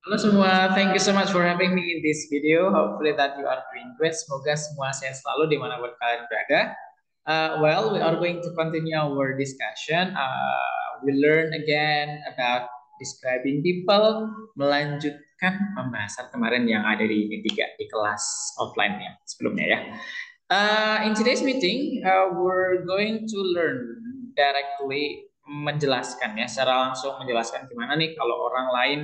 Halo semua, thank you so much for having me in this video. Hopefully that you are doing great. Semoga semua sehat selalu dimanapun kalian berada. We are going to continue our discussion. We learn again about describing people, melanjutkan pembahasan kemarin yang ada di tiga di kelas offline ya sebelumnya ya. In today's meeting, we're going to learn directly menjelaskan ya, secara langsung menjelaskan gimana nih kalau orang lain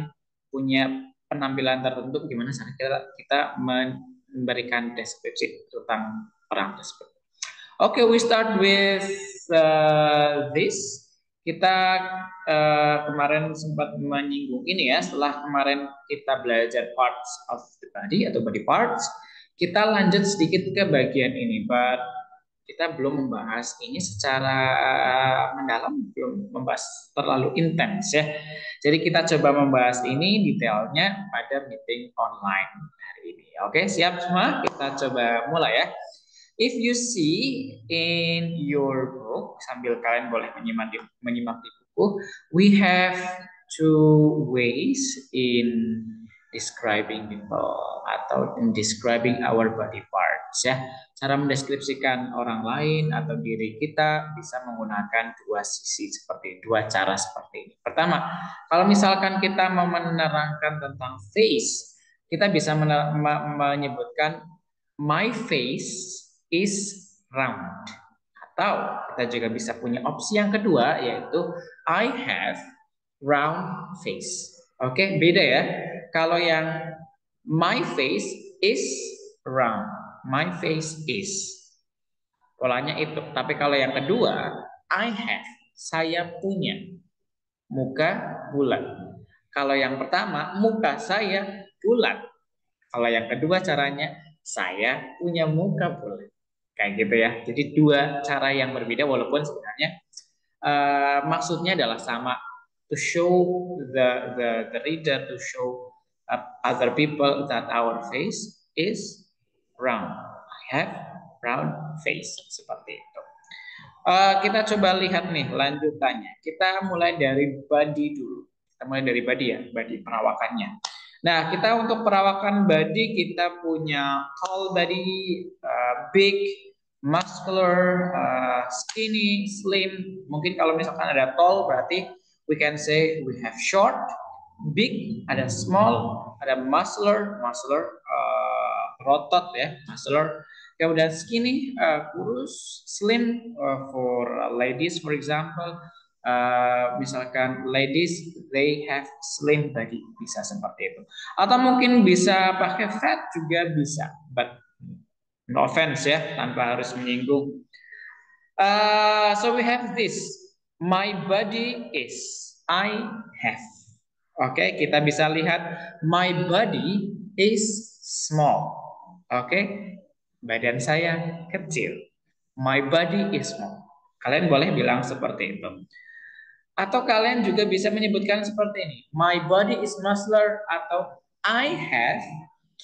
punya penampilan tertentu, gimana cara kita memberikan deskripsi tentang orang tersebut. Oke, we start with this. Kita kemarin sempat menyinggung ini ya, setelah kemarin kita belajar parts of the body atau body parts, kita lanjut sedikit ke bagian ini, but kita belum membahas ini secara mendalam, belum membahas terlalu intens ya. Jadi kita coba membahas ini detailnya pada meeting online hari ini. Oke, siap semua? Kita coba mulai ya. If you see in your book, sambil kalian boleh menyimak di buku, we have two ways in describing people atau in describing our body parts ya. Cara mendeskripsikan orang lain atau diri kita bisa menggunakan dua sisi seperti dua cara seperti ini. Pertama, kalau misalkan kita mau menerangkan tentang face, kita bisa menyebutkan my face is round. Atau kita juga bisa punya opsi yang kedua yaitu I have round face. Oke, beda ya. Kalau yang my face is round, my face is. Polanya itu. Tapi kalau yang kedua, I have, saya punya muka bulat. Kalau yang pertama, muka saya bulat. Kalau yang kedua caranya, saya punya muka bulat. Kayak gitu ya. Jadi dua cara yang berbeda walaupun sebenarnya maksudnya adalah sama, to show the reader, to show other people that our face is round. I have round face seperti itu. Kita coba lihat nih lanjutannya. Kita mulai dari body dulu. Kita mulai dari body ya, body perawakannya. Nah, kita untuk perawakan body kita punya tall body, big, muscular, skinny, slim. Mungkin kalau misalkan ada tall berarti we can say we have short, big, ada small, ada muscular, rotot ya, muscular. Kemudian skinny, kurus, slim for ladies for example. Misalkan ladies they have slim body, bisa seperti itu. Atau mungkin bisa pakai fat juga bisa, but no offense ya, tanpa harus menyinggung. So we have this. My body is. I have. Oke, kita bisa lihat my body is small. Oke, badan saya kecil. My body is small. Kalian boleh bilang seperti itu. Atau kalian juga bisa menyebutkan seperti ini. My body is muscular atau I have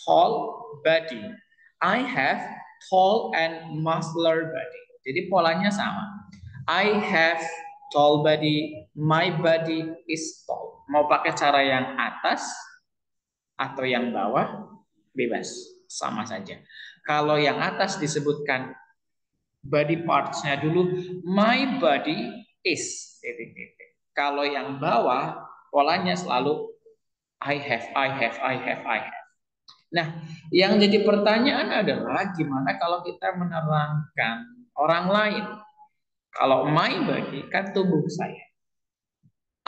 tall body. I have tall and muscular body. Jadi polanya sama. I have tall body, my body is tall. Mau pakai cara yang atas atau yang bawah, bebas, sama saja. Kalau yang atas disebutkan body parts-nya dulu, my body is titik-titik. Kalau yang bawah polanya selalu I have, I have, I have, I have. Nah, yang jadi pertanyaan adalah gimana kalau kita menerangkan orang lain? Kalau my body kan tubuh saya.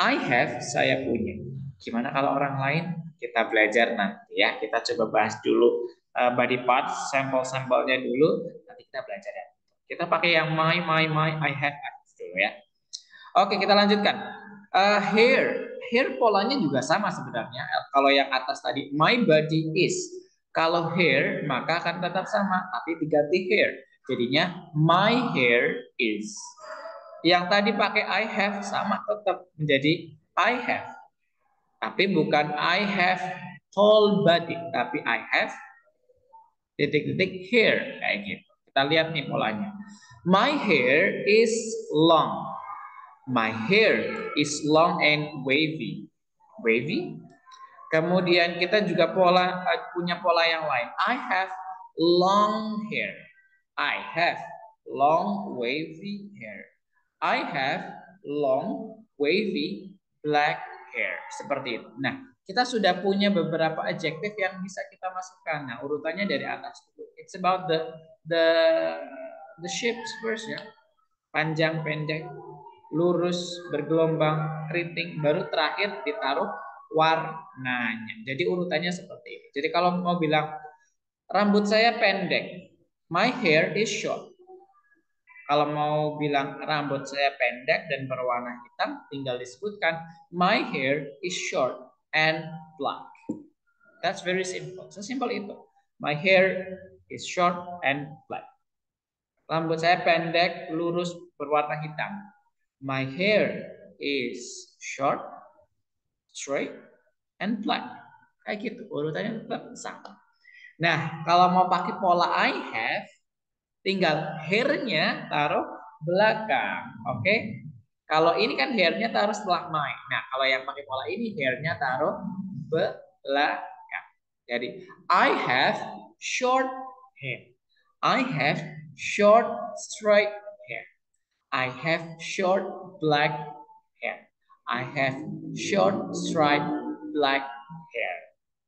I have, saya punya. Gimana kalau orang lain? Kita belajar nanti ya. Kita coba bahas dulu body parts, sampel-sampelnya dulu. Nanti kita belajar ya. Kita pakai yang my, I have dulu ya. Oke, kita lanjutkan. Hair polanya juga sama sebenarnya. Kalau yang atas tadi my body is. Kalau hair maka akan tetap sama, tapi diganti hair. Jadinya my hair is. Yang tadi pakai I have sama tetap menjadi I have. Tapi bukan I have tall body, tapi I have titik-titik hair kayak gitu. Kita lihat nih polanya. My hair is long. My hair is long and wavy. Wavy. Kemudian kita juga punya pola yang lain. I have long hair. I have long wavy hair. I have long wavy black hair. Seperti itu. Nah, kita sudah punya beberapa adjektif yang bisa kita masukkan. Nah, urutannya dari atas dulu. It's about the the shapes first ya. Panjang, pendek, lurus, bergelombang, keriting, baru terakhir ditaruh warnanya. Jadi urutannya seperti ini. Jadi kalau mau bilang rambut saya pendek, my hair is short. Kalau mau bilang rambut saya pendek dan berwarna hitam, tinggal disebutkan my hair is short and black. That's very simple. Sesimpel itu. My hair is short and black. Rambut saya pendek, lurus, berwarna hitam. My hair is short, straight, and black. Kayak gitu, urutannya tetap sama. Nah, kalau mau pakai pola I have, tinggal hair-nya taruh belakang. Oke? Kalau ini kan hair-nya taruh sebelah my. Nah, kalau yang pakai pola ini hair-nya taruh belakang. Jadi, I have short hair. I have short straight hair. I have short black hair. I have short striped black hair.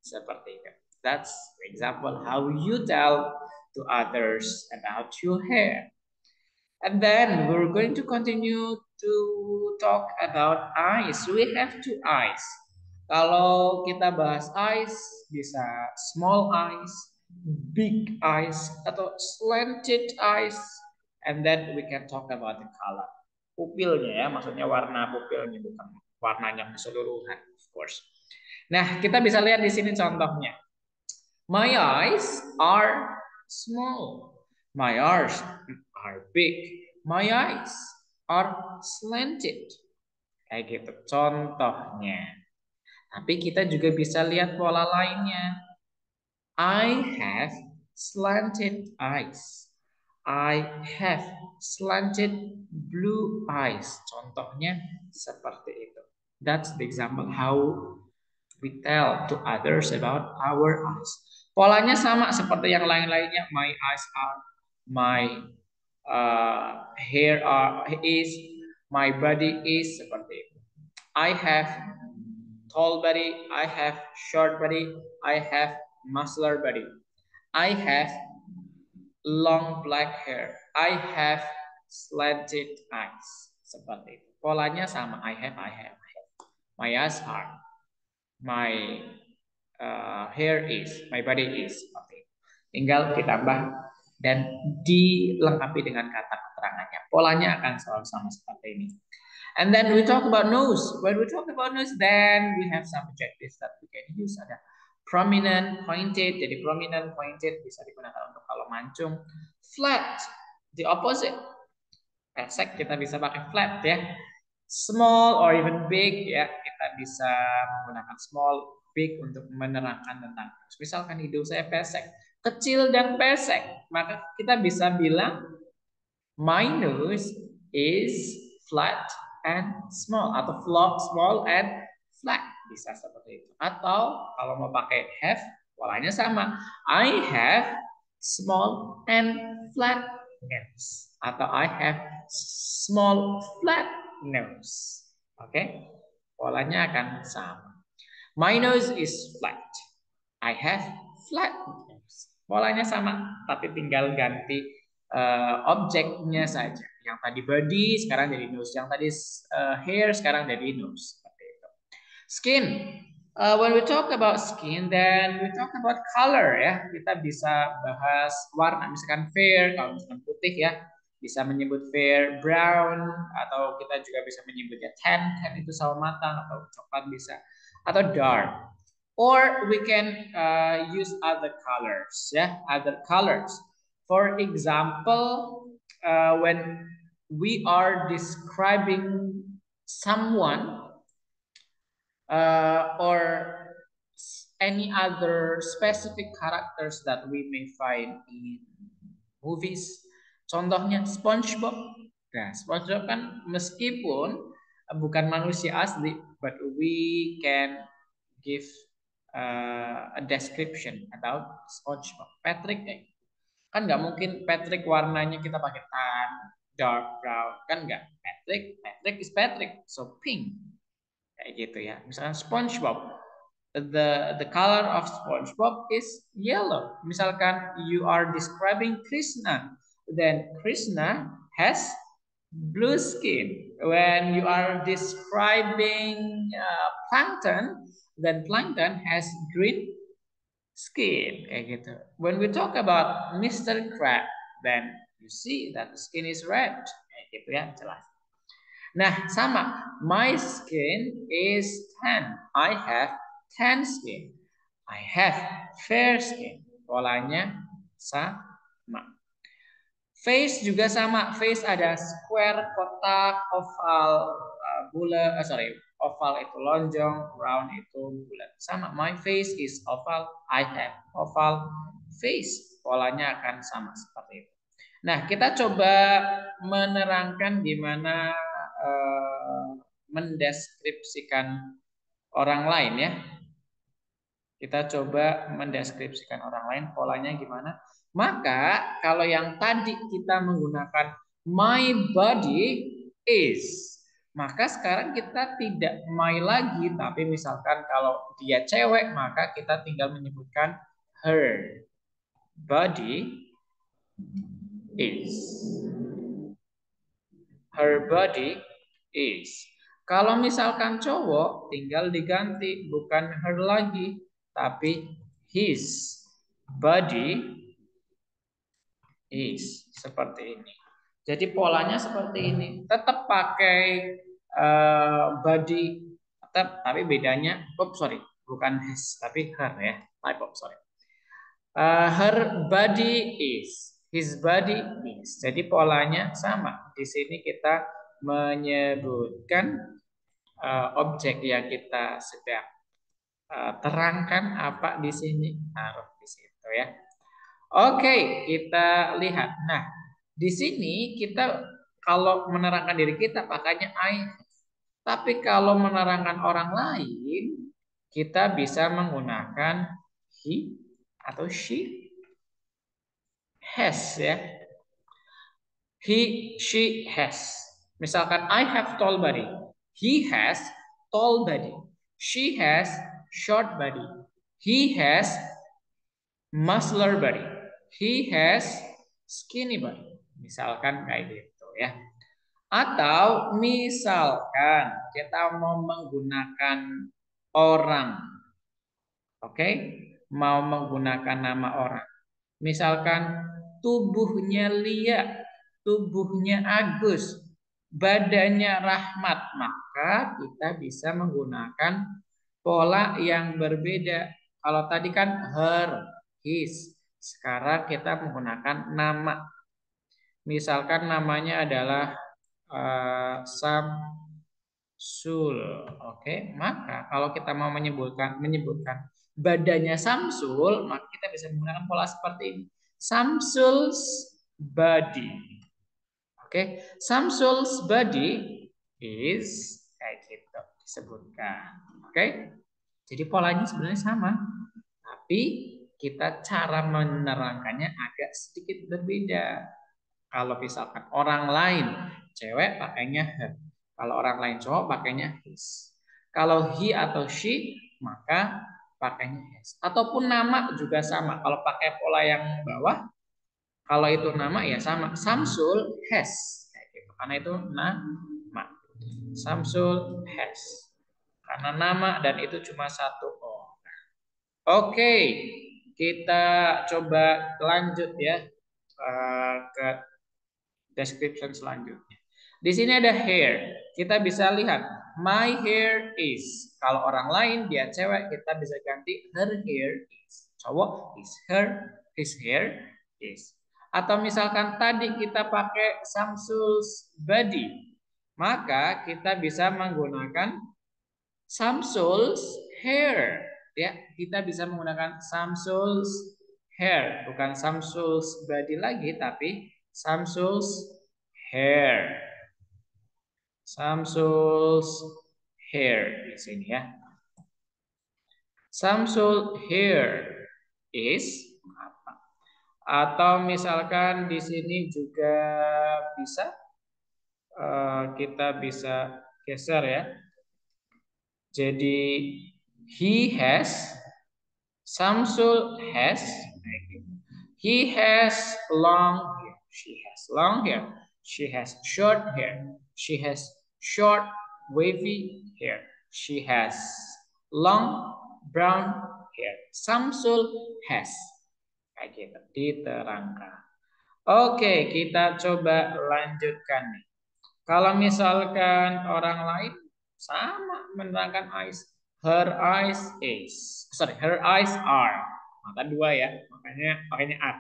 Seperti itu. That's the example how you tell to others about your hair. And then we're going to continue to talk about eyes. We have two eyes. Kalau kita bahas eyes, bisa small eyes, big eyes, atau slanted eyes. And then we can talk about the color. Pupilnya ya, maksudnya warna pupilnya, bukan warnanya keseluruhan, of course. Nah, kita bisa lihat di sini contohnya. My eyes are small. My eyes are big. My eyes are slanted. Kayak gitu contohnya. Tapi kita juga bisa lihat pola lainnya. I have slanted eyes. I have slanted blue eyes. Contohnya seperti itu. That's the example how we tell to others about our eyes. Polanya sama seperti yang lain-lainnya. My eyes are, my hair is, my body is, seperti itu. I have tall body, I have short body, I have muscular body. I have long black hair. I have slanted eyes. Seperti itu. Polanya sama. I have. My eyes are. My hair is, my body is. Okay. Tinggal ditambah dan dilengkapi dengan kata keterangannya. Polanya akan selalu sama seperti ini. And then we talk about nose. When we talk about nose, then we have some adjectives that we can use. Ada prominent, pointed. Jadi prominent, pointed bisa digunakan untuk kalau mancung. Flat, the opposite. Pesek kita bisa pakai flat ya. Small or even big ya, kita bisa menggunakan small, big untuk menerangkan tentang. Misalkan hidung saya pesek, kecil dan pesek, maka kita bisa bilang my nose is flat and small, atau small and flat, bisa seperti itu. Atau kalau mau pakai have, polanya sama. I have small and flat nose, atau I have small flat nose. Oke, polanya akan sama. My nose is flat. I have flat nose. Polanya sama, tapi tinggal ganti objeknya saja. Yang tadi body sekarang jadi nose, yang tadi hair sekarang jadi nose. Seperti itu. Skin. When we talk about skin, then we talk about color ya. Kita bisa bahas warna, misalkan fair, kalau misalkan putih ya, bisa menyebut fair, brown, atau kita juga bisa menyebutnya tan itu sawo matang, atau coklat bisa, atau dark. Or we can use other colors ya, other colors. For example, when we are describing someone or any other specific characters that we may find in movies. Contohnya SpongeBob. Nah, SpongeBob kan meskipun bukan manusia asli, but we can give a description about SpongeBob. Patrick kan nggak mungkin Patrick warnanya kita pakai tan, dark brown, kan nggak. Patrick is Patrick, so pink. Kayak gitu ya. Misalkan SpongeBob, the color of SpongeBob is yellow. Misalkan you are describing Krishna, then Krishna has blue skin. When you are describing Plankton, then Plankton has green skin. Kayak gitu. When we talk about Mr. Crab, then you see that the skin is red. Kayak gitu ya, jelas. Nah, sama. My skin is tan. I have tan skin. I have fair skin. Polanya sama. Face juga sama. Face ada square, kotak, oval, bulat. Oval itu lonjong, round itu bulat. Sama. My face is oval. I have oval face. Polanya akan sama seperti itu. Nah, kita coba menerangkan gimana mendeskripsikan orang lain ya. Kita coba mendeskripsikan orang lain, polanya gimana. Maka kalau yang tadi kita menggunakan my body is, maka sekarang kita tidak my lagi, tapi misalkan kalau dia cewek, maka kita tinggal menyebutkan her body is. Her body is. Kalau misalkan cowok, tinggal diganti, bukan her lagi, tapi his body is. Seperti ini. Jadi polanya seperti ini. Tetap pakai body, tetap, tapi bedanya, bukan his, tapi her ya. Type sorry. Her body is. His body is. Jadi polanya sama. Di sini kita menyebutkan objek yang kita sedang terangkan apa di sini, taruh di situ ya. Oke, kita lihat. Nah, di sini kita kalau menerangkan diri kita pakainya I. Tapi kalau menerangkan orang lain, kita bisa menggunakan he atau she. Has ya. He, she has. Misalkan I have tall body. He has tall body. She has short body. He has muscular body. He has skinny body. Misalkan kayak gitu ya. Atau misalkan kita mau menggunakan orang. Oke? Mau menggunakan nama orang. Misalkan tubuhnya Lia, tubuhnya Agus, badannya Rahmat, maka kita bisa menggunakan pola yang berbeda. Kalau tadi kan her, his, sekarang kita menggunakan nama. Misalkan namanya adalah Samsul, oke? Maka kalau kita mau menyebutkan badannya Samsul, maka kita bisa menggunakan pola seperti ini. Samsul's body. Oke, Samsul's body is kayak gitu disebutkan. Oke. Jadi polanya sebenarnya sama, tapi kita cara menerangkannya agak sedikit berbeda. Kalau misalkan orang lain cewek pakainya her. Kalau orang lain cowok pakainya his. Kalau he atau she maka pakainya has. Ataupun nama juga sama. Kalau pakai pola yang bawah, kalau itu nama ya sama. Samsul has. Kayak gitu. Karena itu nama. Samsul has. Karena nama dan itu cuma satu orang. Oke, kita coba lanjut ya ke description selanjutnya. Di sini ada hair. Kita bisa lihat my hair is. Kalau orang lain dia cewek, kita bisa ganti her hair is. Cowok is his hair is. Atau misalkan tadi kita pakai Samsul's body, maka kita bisa menggunakan Samsul's hair. Ya, kita bisa menggunakan Samsul's hair, bukan Samsul's body lagi, tapi Samsul's hair. Samsul's hair di sini ya. Samsul hair is apa? Atau misalkan di sini juga bisa kita bisa geser ya. Jadi he has, Samsul has, he has long hair. She has long hair. She has short hair. She has short wavy hair. She has long brown hair. Samsul has. Kayak gitu diterangkan. Oke, kita coba lanjutkan nih. Kalau misalkan orang lain sama menerangkan eyes, her eyes is, sorry, her eyes are, maka dua ya, makanya are.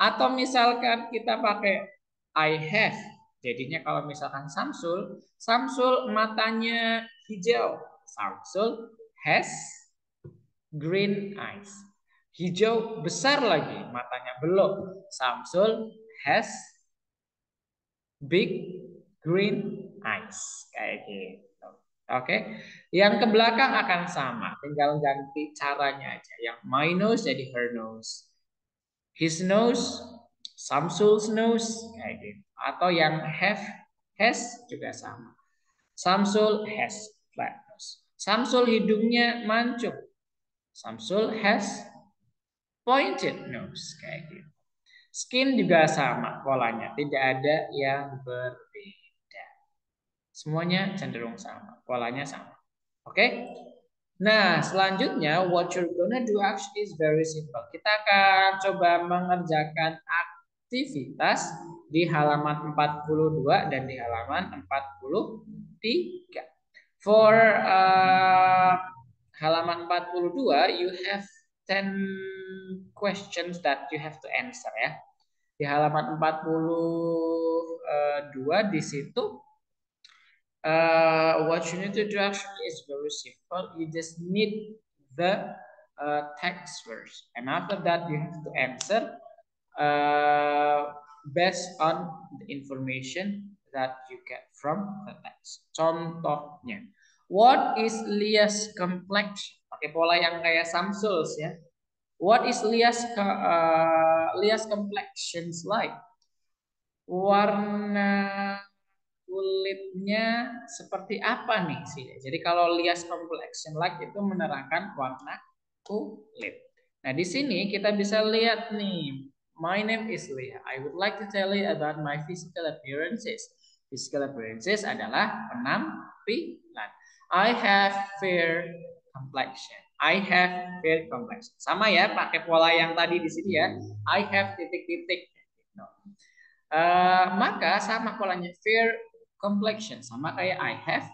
Atau misalkan kita pakai I have, jadinya kalau misalkan Samsul, Samsul matanya hijau, Samsul has green eyes. Hijau besar lagi, matanya belok, Samsul has big green eyes kayak gitu. Oke, yang ke belakang akan sama, tinggal ganti caranya aja. Yang my nose jadi her nose, his nose, Samsul's nose kayak gitu. Atau yang have, has juga sama. Samsul has flat nose. Samsul hidungnya mancung. Samsul has pointed nose kayak gitu. Skin juga sama polanya, tidak ada yang berbeda. Semuanya cenderung sama, polanya sama. Oke? Nah, selanjutnya what you're gonna do actually is very simple. Kita akan coba mengerjakan aktivitas di halaman 42 dan di halaman 43. For halaman 42 you have 10 questions that you have to answer ya. Di halaman 42 di situ what you need to do actually is very simple. You just need the text first, and after that you have to answer based on the information that you get from the text. Contohnya, what is Lia's complexion? Pakai pola yang kayak Samsul's ya. What is Lia's complexions like? Warna kulitnya seperti apa nih sih? Jadi kalau Lia's complexion like itu menerangkan warna kulit. Nah, di sini kita bisa lihat nih. My name is Lia. I would like to tell you about my physical appearances. Physical appearances adalah penampilan. I have fair complexion. I have fair complexion. Sama ya, pakai pola yang tadi di sini ya. I have titik-titik. Maka sama polanya fair complexion, sama kayak I have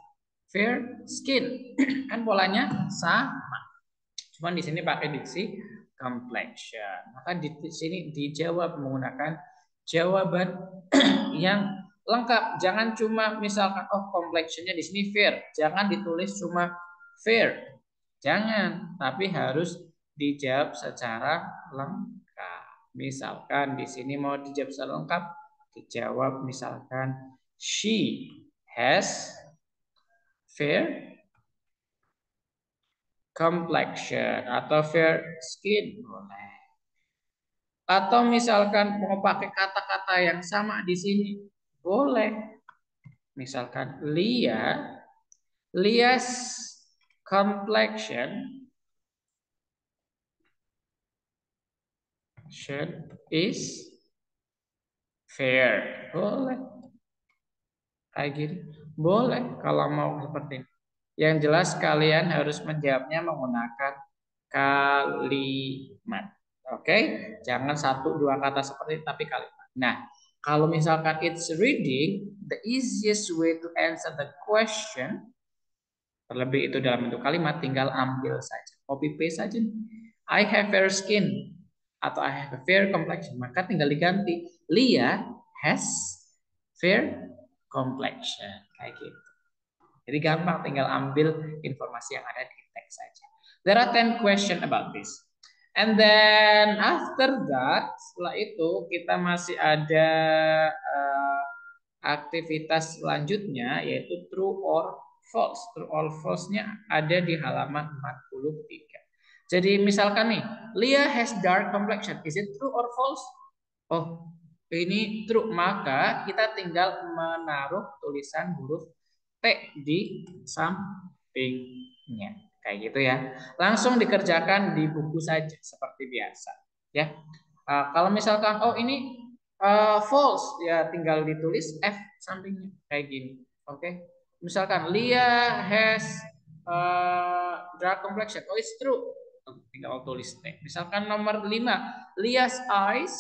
fair skin. Kan polanya sama. Cuman di sini pakai diksi complexion. Maka di sini dijawab menggunakan jawaban yang lengkap. Jangan cuma misalkan oh complexionnya di sini fair, jangan ditulis cuma fair. Jangan, tapi harus dijawab secara lengkap. Misalkan di sini mau dijawab secara lengkap, dijawab misalkan she has fair complexion atau fair skin boleh. Atau misalkan mau pakai kata-kata yang sama di sini boleh. Misalkan Lia's complexion is fair. Boleh. Kayak gini. Boleh kalau mau seperti ini. Yang jelas kalian harus menjawabnya menggunakan kalimat. Oke? Jangan satu dua kata seperti itu, tapi kalimat. Nah, kalau misalkan it's reading, the easiest way to answer the question, terlebih itu dalam bentuk kalimat, tinggal ambil saja. Copy paste saja. I have fair skin atau I have a fair complexion. Maka tinggal diganti. Lia has fair complexion. Kayak gitu. Jadi gampang, tinggal ambil informasi yang ada di teks saja. There are 10 question about this. And then after that, setelah itu kita masih ada aktivitas selanjutnya yaitu true or false. True or false-nya ada di halaman 43. Jadi misalkan nih, Leah has dark complexion. Is it true or false? Oh, ini true. Maka kita tinggal menaruh tulisan huruf T di sampingnya. Kayak gitu ya. Langsung dikerjakan di buku saja seperti biasa. Ya. Kalau misalkan, oh ini false, ya tinggal ditulis F sampingnya. Kayak gini. Oke. Misalkan Leah has dark complexion. Oh, it's true. Tinggal tulis T. Misalkan nomor 5, Leah's eyes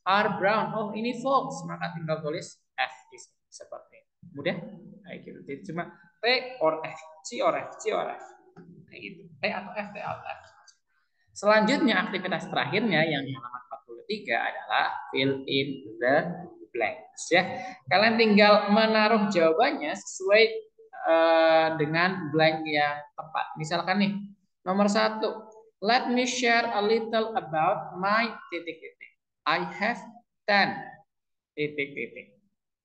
are brown. Oh, ini false. Maka tinggal tulis F seperti ini. Mudah? Kayak gitu. Jadi cuma T or F, C or F, C or F. Kayak gitu. T atau F, T atau F. Selanjutnya aktivitas terakhirnya yang di halaman 43 adalah fill in the blanks ya. Kalian tinggal menaruh jawabannya sesuai dengan blank yang tepat. Misalkan nih, nomor 1, let me share a little about my titik-titik. I have 10 titik-titik,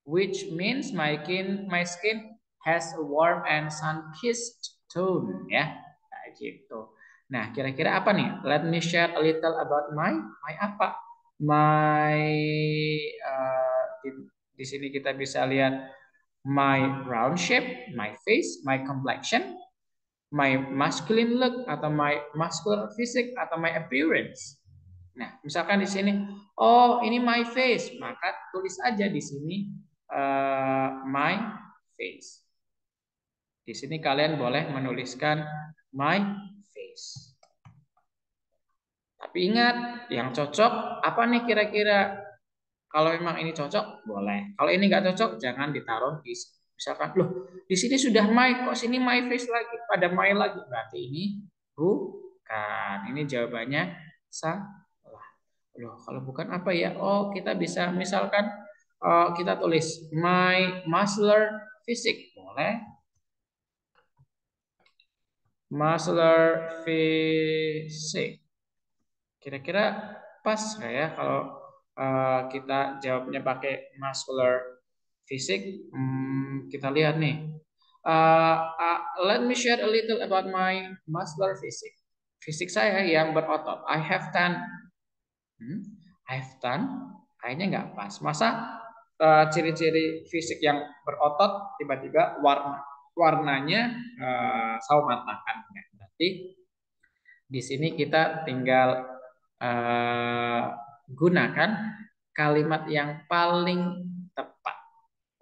which means my skin has a warm and sun-kissed tone ya. Kayak gitu. Nah, kira-kira apa nih? Let me share a little about my apa? My di sini kita bisa lihat my round shape, my face, my complexion, my masculine look atau my muscular physique atau my appearance. Nah, misalkan di sini, oh ini my face, maka tulis aja di sini my face. Di sini kalian boleh menuliskan my face. Tapi ingat, yang cocok apa nih kira-kira? Kalau memang ini cocok, boleh. Kalau ini nggak cocok, jangan ditaruh di misalkan, loh, di sini sudah my, kok sini my face lagi, pada my lagi. Berarti ini bukan. Ini jawabannya salah. Loh, kalau bukan apa ya? Oh, kita bisa misalkan kita tulis my muscular physique, boleh. Muscular physique. Kira-kira pas nggak ya kalau kita jawabnya pakai muscular physique? Kita lihat nih. Let me share a little about my muscular physique. Fisik saya yang berotot. I have 10. I have 10. Kayaknya nggak pas. Masa ciri-ciri fisik yang berotot tiba-tiba warnanya sawo matang. Berarti di sini kita tinggal gunakan kalimat yang paling tepat.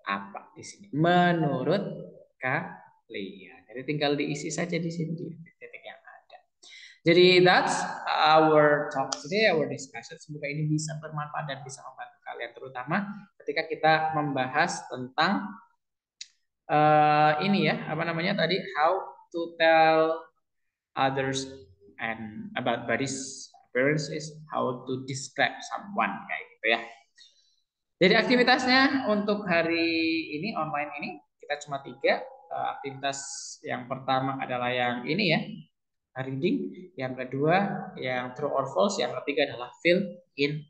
Apa di sini? Menurut kalian. Jadi tinggal diisi saja di sini di titik yang ada. Jadi that's our talk today, our discussion. Semoga ini bisa bermanfaat dan bisa membantu kalian, terutama ketika kita membahas tentang ini ya, apa namanya tadi, how to tell others and about body's appearance is how to describe someone, kayak gitu ya. Jadi aktivitasnya untuk hari ini online ini kita cuma 3. Aktivitas yang pertama adalah yang ini ya, reading. Yang kedua yang true or false. Yang ketiga adalah fill in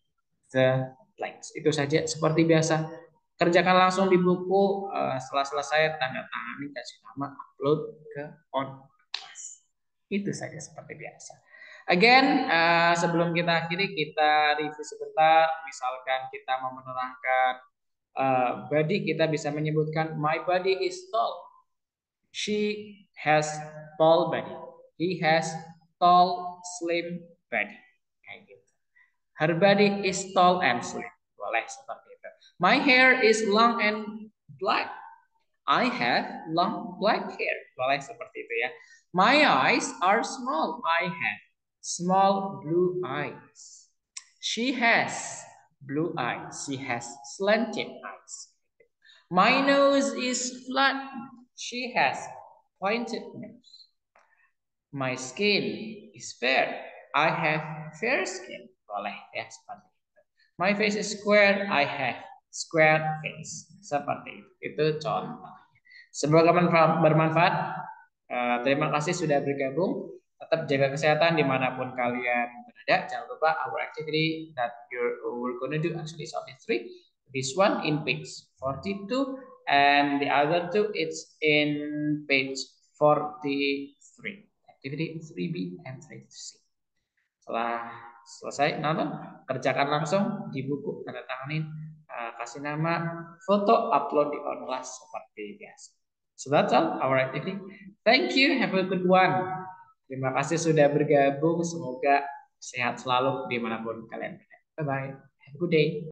the blanks. Itu saja seperti biasa. Kerjakan langsung di buku. Setelah selesai tanda tangani, kasih nama, upload ke OnClass. Itu saja seperti biasa. Again, sebelum kita akhiri, kita review sebentar. Misalkan kita mau menerangkan body, kita bisa menyebutkan my body is tall. She has tall body. He has tall, slim body. Kayak gitu. Her body is tall and slim. Boleh seperti itu. My hair is long and black. I have long black hair. Boleh seperti itu ya. My eyes are small. I have small blue eyes. She has blue eyes. She has slanted eyes. My nose is flat. She has pointed nose. My skin is fair. I have fair skin. Boleh ya seperti itu. My face is square. I have square face. Seperti itu. Itu contoh. Semoga bermanfaat. Terima kasih sudah bergabung. Tetap jaga kesehatan dimanapun kalian berada. Jangan lupa our activity that we're gonna do actually is only 3. This one in page 42 and the other 2 it's in page 43. Activity 3B and 3C. Setelah selesai nonton, kerjakan langsung di buku, tanda tanganin, kasih nama, foto, upload di online seperti biasa. So that's all our activity. Thank you, have a good one. Terima kasih sudah bergabung, semoga sehat selalu dimanapun kalian berada. Bye-bye, have a good day.